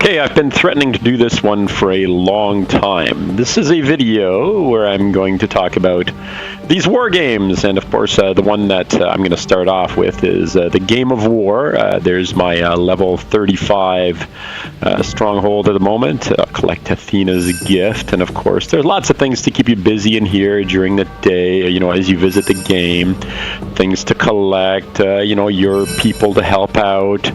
Okay, I've been threatening to do this one for a long time. This is a video where I'm going to talk about these war games, and of course the one that I'm going to start off with is the Game of War. There's my level 35 stronghold at the moment. Collect Athena's gift, and of course there's lots of things to keep you busy in here during the day, you know, as you visit the game. Things to collect, you know, your people to help out,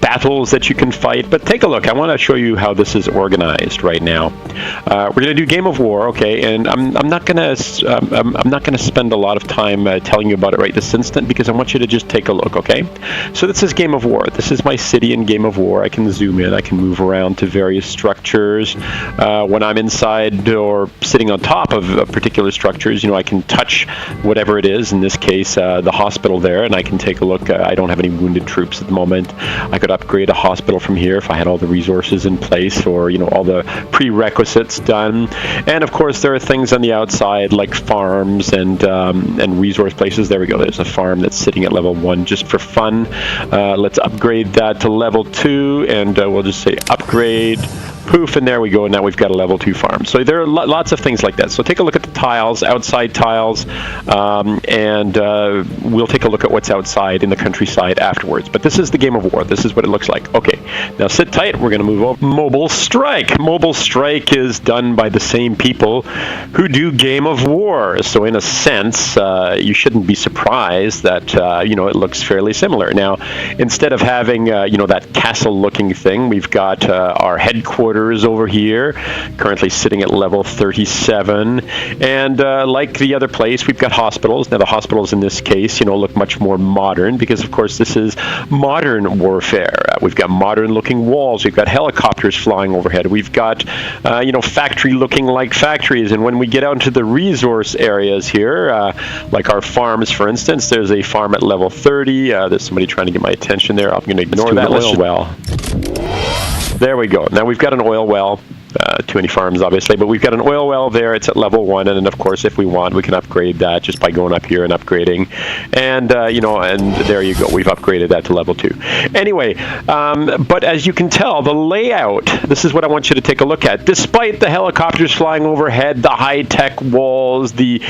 battles that you can fight. But take a look. I want to show you how this is organized right now. We're going to do Game of War, okay? And I'm not going to spend a lot of time telling you about it right this instant, because I want you to just take a look, okay? So this is Game of War. This is my city in Game of War. I can zoom in. I can move around to various structures. When I'm inside or sitting on top of particular structures, you know, I can touch whatever it is. In this case, the hospital there, and I can take a look. I don't have any wounded troops at the moment. I could upgrade a hospital from here if I had all the resources in place, or, you know, all the prerequisites done. And of course there are things on the outside like farms and resource places. There we go. There's a farm that's sitting at level 1 just for fun. Let's upgrade that to level 2, and we'll just say upgrade. Poof, and there we go. Now we've got a level 2 farm. So there are lots of things like that. So take a look at the tiles, outside tiles, and we'll take a look at what's outside in the countryside afterwards. But this is the Game of War. This is what it looks like. Okay, now sit tight. We're going to move over. Mobile Strike. Mobile Strike is done by the same people who do Game of War. So in a sense, you shouldn't be surprised that, you know, it looks fairly similar. Now, instead of having, you know, that castle-looking thing, we've got our headquarters over here, currently sitting at level 37, and like the other place, we've got hospitals. Now the hospitals in this case, you know, look much more modern, because of course this is modern warfare. We've got modern looking walls, we've got helicopters flying overhead, we've got you know, factory looking like factories. And when we get out into the resource areas here, like our farms for instance, there's a farm at level 30. There's somebody trying to get my attention there. I'm going to ignore that. Oil well. There we go. Now we've got an oil well. Too many farms, obviously, but we've got an oil well there. It's at level 1, and then of course, if we want, we can upgrade that just by going up here and upgrading. And you know, and there you go. We've upgraded that to level 2. Anyway, but as you can tell, the layout. This is what I want you to take a look at. Despite the helicopters flying overhead, the high-tech walls, the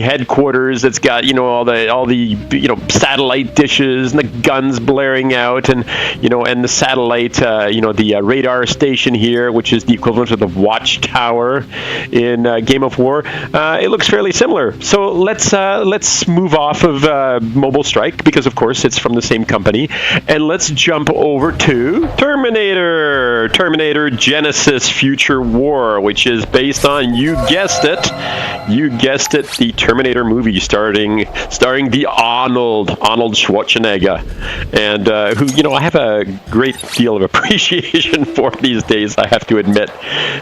headquarters that's got, you know, all the you know, satellite dishes and the guns blaring out, and you know, and the satellite, you know, the radar station here, which is the equivalent of the watchtower in Game of War. It looks fairly similar. So let's move off of Mobile Strike, because of course it's from the same company, and let's jump over to Terminator Genisys Future War, which is based on, you guessed it, the Terminator movie starring the Arnold Schwarzenegger, and who, you know, I have a great deal of appreciation for these days, I have to admit.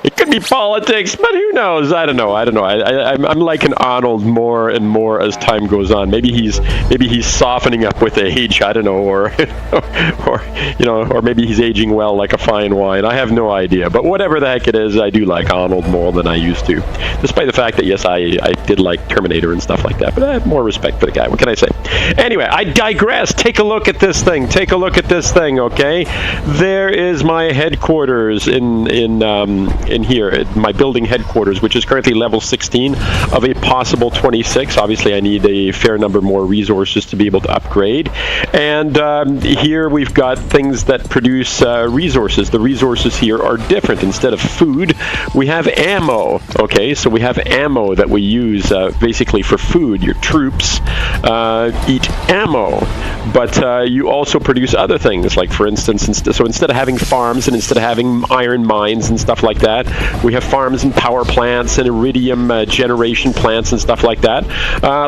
It could be politics, but who knows? I don't know. I'm liking Arnold more and more as time goes on. Maybe he's softening up with age. I don't know, or you know, or maybe he's aging well like a fine wine. I have no idea. But whatever the heck it is, I do like Arnold more than I used to, despite the fact that yes, I did like Terminator and stuff like that. But I have more respect for the guy. What can I say? Anyway, I digress. Take a look at this thing. Okay, there is my headquarters in here, my building headquarters, which is currently level 16 of a possible 26. Obviously, I need a fair number more resources to be able to upgrade. And here we've got things that produce resources. The resources here are different. Instead of food, we have ammo. Okay, so we have ammo that we use basically for food. Your troops eat ammo, but you also produce other things, like for instance, so instead of having farms and instead of having iron mines and stuff like that, we have farms and power plants and iridium generation plants and stuff like that.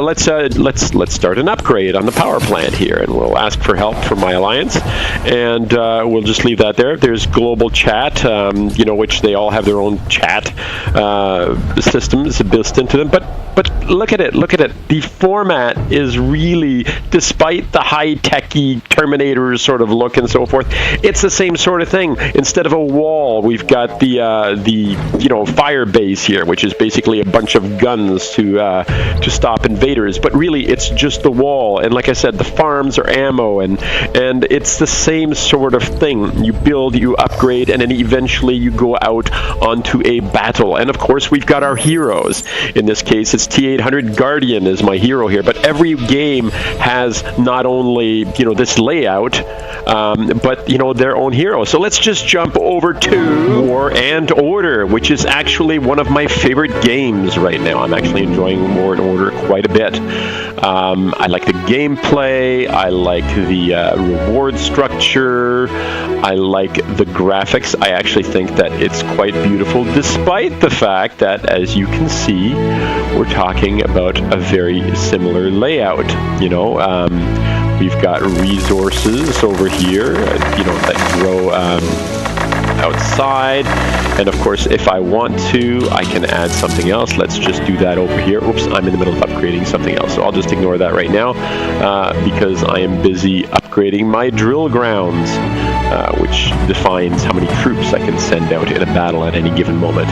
Let's start an upgrade on the power plant here, and we'll ask for help from my alliance, and we'll just leave that there. There's global chat, you know, which they all have their own chat systems built into them, but But look at it, look at it. The format is really, despite the high-techy Terminator sort of look and so forth, it's the same sort of thing. Instead of a wall, we've got the fire base here, which is basically a bunch of guns to stop invaders. But really, it's just the wall. And like I said, the farms are ammo, and it's the same sort of thing. You build, you upgrade, and then eventually you go out onto a battle. And of course, we've got our heroes. In this case, it's T-800 Guardian is my hero here. But every game has not only this layout, but their own hero. So let's just jump over to War and Order, which is actually one of my favorite games right now. I'm actually enjoying War and Order quite a bit. I like the gameplay. I like the reward structure. I like the graphics. I actually think that it's quite beautiful, despite the fact that, as you can see, we're talking about a very similar layout. We've got resources over here, that grow outside. And of course, if I want to, I can add something else. Let's just do that over here. Oops, I'm in the middle of upgrading something else. So I'll just ignore that right now because I am busy upgrading my drill grounds, which defines how many troops I can send out in a battle at any given moment.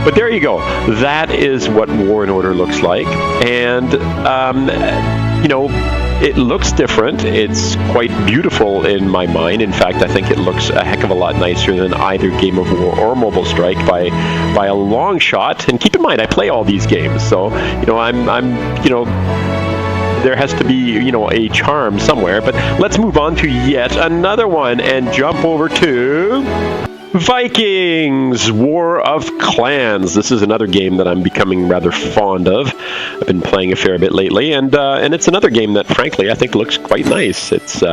But there you go. That is what War and Order looks like. And, it looks different. It's quite beautiful in my mind. In fact, I think it looks a heck of a lot nicer than either Game of War or Mobile Strike by a long shot. And keep in mind, I play all these games, so there has to be a charm somewhere. But let's move on to yet another one and jump over to Vikings, War of Clans. This is another game that I'm becoming rather fond of. I've been playing a fair bit lately, and it's another game that, frankly, I think looks quite nice. It's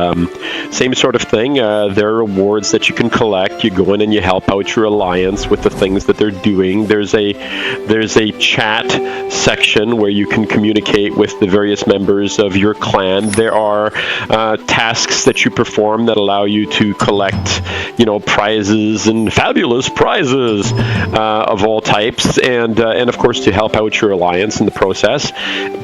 same sort of thing. There are rewards that you can collect. You go in and you help out your alliance with the things that they're doing. There's a chat section where you can communicate with the various members of your clan. There are tasks that you perform that allow you to collect, prizes and fabulous prizes of all types, and of course to help out your alliance in the process.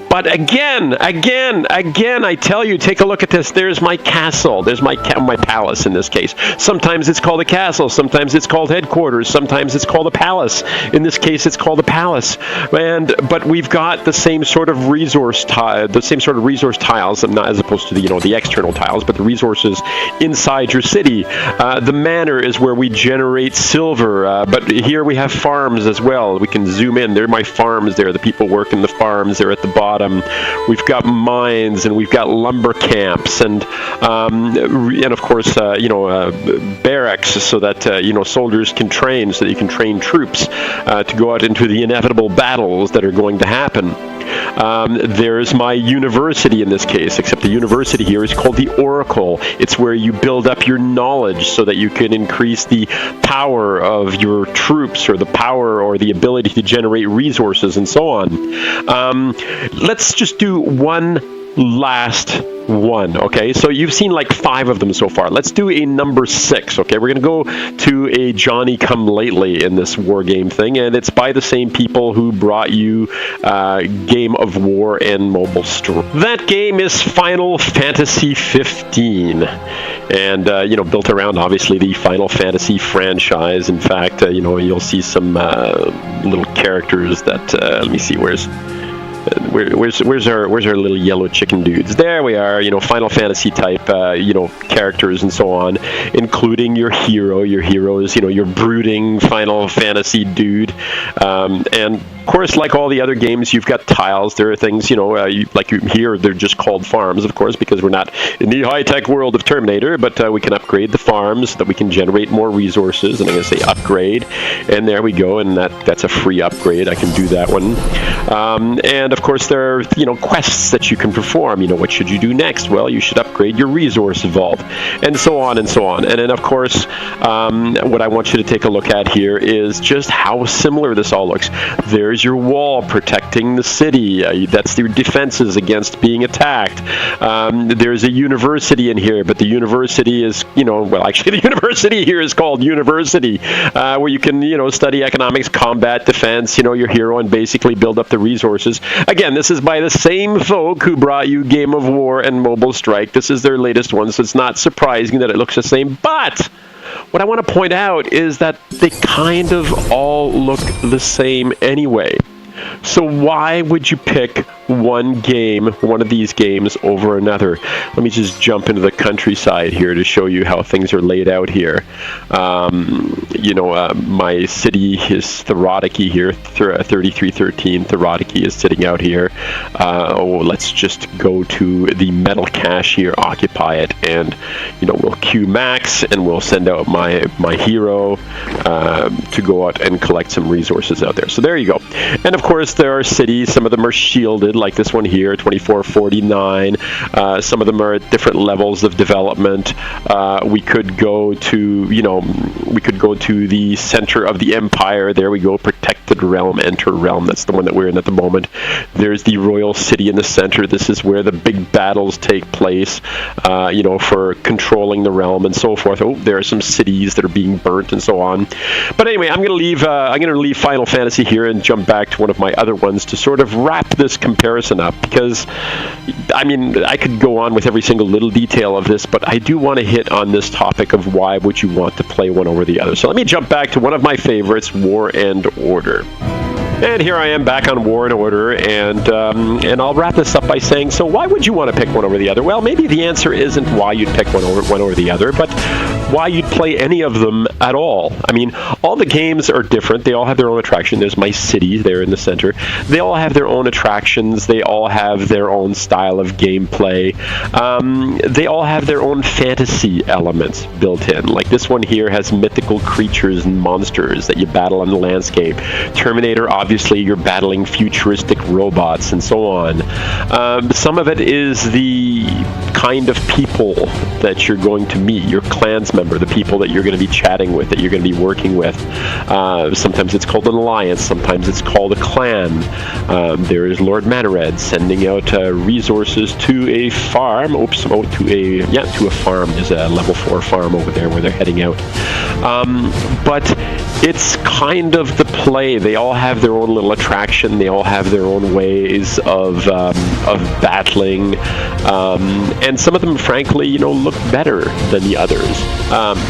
But again, I tell you, take a look at this. There's my castle. There's my palace in this case. Sometimes it's called a castle. Sometimes it's called headquarters. Sometimes it's called a palace. In this case, it's called a palace. But we've got the same sort of resource tiles, not as opposed to the external tiles, but the resources inside your city. The manor is where we generate silver, but here we have farms as well. We can zoom in. There are my farms there. The people work in the farms. They're at the bottom. We've got mines, and we've got lumber camps, and of course, barracks, so that soldiers can train, so that you can train troops to go out into the inevitable battles that are going to happen. There's my university in this case, except the university here is called the Oracle. It's where you build up your knowledge so that you can increase the power of your troops, or the power or the ability to generate resources and so on. Let's just do one last one. Okay, so you've seen like 5 of them so far. Let's do a number 6. Okay, we're gonna go to a Johnny Come Lately in this war game thing, and it's by the same people who brought you Game of War and Mobile Strike. That game is Final Fantasy 15, and built around obviously the Final Fantasy franchise. In fact, you'll see some little characters that let me see, where's our little yellow chicken dudes? There we are. Final Fantasy type characters and so on, including your hero. Your hero is your brooding Final Fantasy dude, and of course, like all the other games, you've got tiles. There are things, like here, they're just called farms, of course, because we're not in the high-tech world of Terminator, but we can upgrade the farms so that we can generate more resources. And I'm going to say upgrade, and there we go, and that's a free upgrade. I can do that one. And of course, course, there are, quests that you can perform. What should you do next? Well, you should upgrade your resource vault, and so on and so on. And then, of course, what I want you to take a look at here is just how similar this all looks. There's your wall protecting the city. That's your defenses against being attacked. There's a university in here, but the university is, the university here is called University, where you can, study economics, combat, defense, your hero, and basically build up the resources. Again, this is by the same folk who brought you Game of War and Mobile Strike. This is their latest one, so it's not surprising that it looks the same. But what I want to point out is that they kind of all look the same anyway. So why would you pick one of these games over another? Let me just jump into the countryside here to show you how things are laid out here. My city is Therodiki here, 3313 Therodiki is sitting out here. Let's just go to the metal cache here, occupy it, and we'll queue max, and we'll send out my hero to go out and collect some resources out there. So there you go. And of course, there are cities. Some of them are shielded, like this one here, 2449. Some of them are at different levels of development. We could go to, the center of the empire. There we go, protected realm, enter realm. That's the one that we're in at the moment. There's the royal city in the center. This is where the big battles take place, for controlling the realm and so forth. Oh, there are some cities that are being burnt and so on. But anyway, I'm going to leave Final Fantasy here and jump back to one of my other ones to sort of wrap this comparison up, because I could go on with every single little detail of this, but I do want to hit on this topic of why would you want to play one over the other. So let me jump back to one of my favorites, War and Order. And here I am back on War and Order, and I'll wrap this up by saying, so why would you want to pick one over the other? Well, maybe the answer isn't why you'd pick one over the other, but why you'd play any of them at all. All the games are different. They all have their own attraction. There's my city there in the center. They all have their own attractions. They all have their own style of gameplay. They all have their own fantasy elements built in. Like this one here has mythical creatures and monsters that you battle on the landscape. Terminator, obviously, you're battling futuristic robots and so on. Some of it is the kind of people that you're going to meet, your clans member, the people that you're going to be chatting with, that you're going to be working with. Sometimes it's called an alliance, sometimes it's called a clan. There is Lord Manared sending out resources to a farm. To a farm. There's a level 4 farm over there where they're heading out. But it's kind of the play. They all have their own little attraction. They all have their own ways of battling, and some of them, frankly, look better than the others.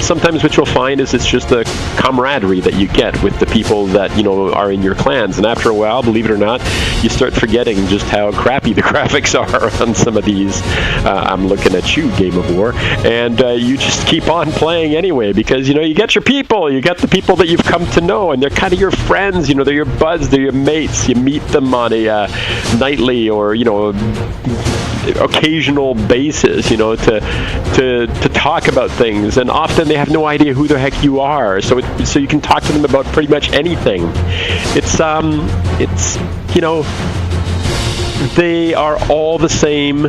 Sometimes what you'll find is it's just the camaraderie that you get with the people that are in your clans, and after a while, believe it or not, you start forgetting just how crappy the graphics are on some of these. I'm looking at you, Game of War, and you just keep on playing anyway, because you get your people, you got the people that you've come to know, and they're kind of your friends. They're your buds, they're your mates. You meet them on a nightly or occasional basis, to talk about things, and often they have no idea who the heck you are. So you can talk to them about pretty much anything. They are all the same,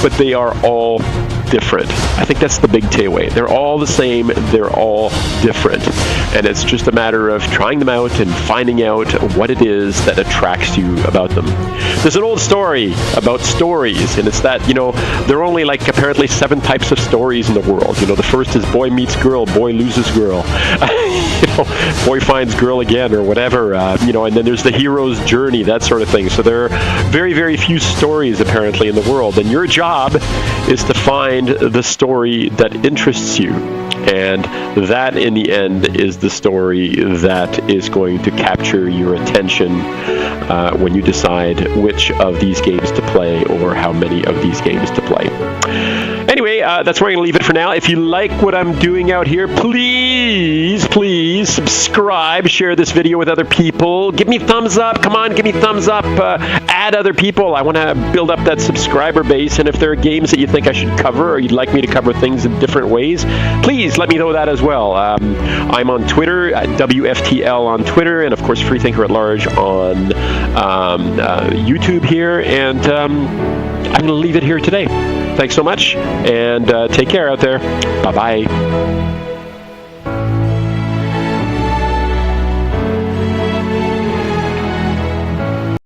but they are all different. I think that's the big takeaway. They're all the same, they're all different. And it's just a matter of trying them out and finding out what it is that attracts you about them. There's an old story about stories, and it's that, there are only apparently 7 types of stories in the world. The first is boy meets girl, boy loses girl. Boy finds girl again, or whatever, and then there's the hero's journey, that sort of thing. So there are very, very few stories apparently in the world, and your job is to find the story that interests you. And that, in the end, is the story that is going to capture your attention when you decide which of these games to play or how many of these games to play. Anyway, that's where I'm going to leave it for now. If you like what I'm doing out here, please subscribe, share this video with other people. Give me thumbs up. Come on, give me thumbs up. Add other people. I want to build up that subscriber base. And if there are games that you think I should cover or you'd like me to cover things in different ways, please let me know that as well. I'm on Twitter, at WFTL on Twitter, and of course Freethinker at Large on YouTube here. And I'm going to leave it here today. Thanks so much, and take care out there. Bye-bye.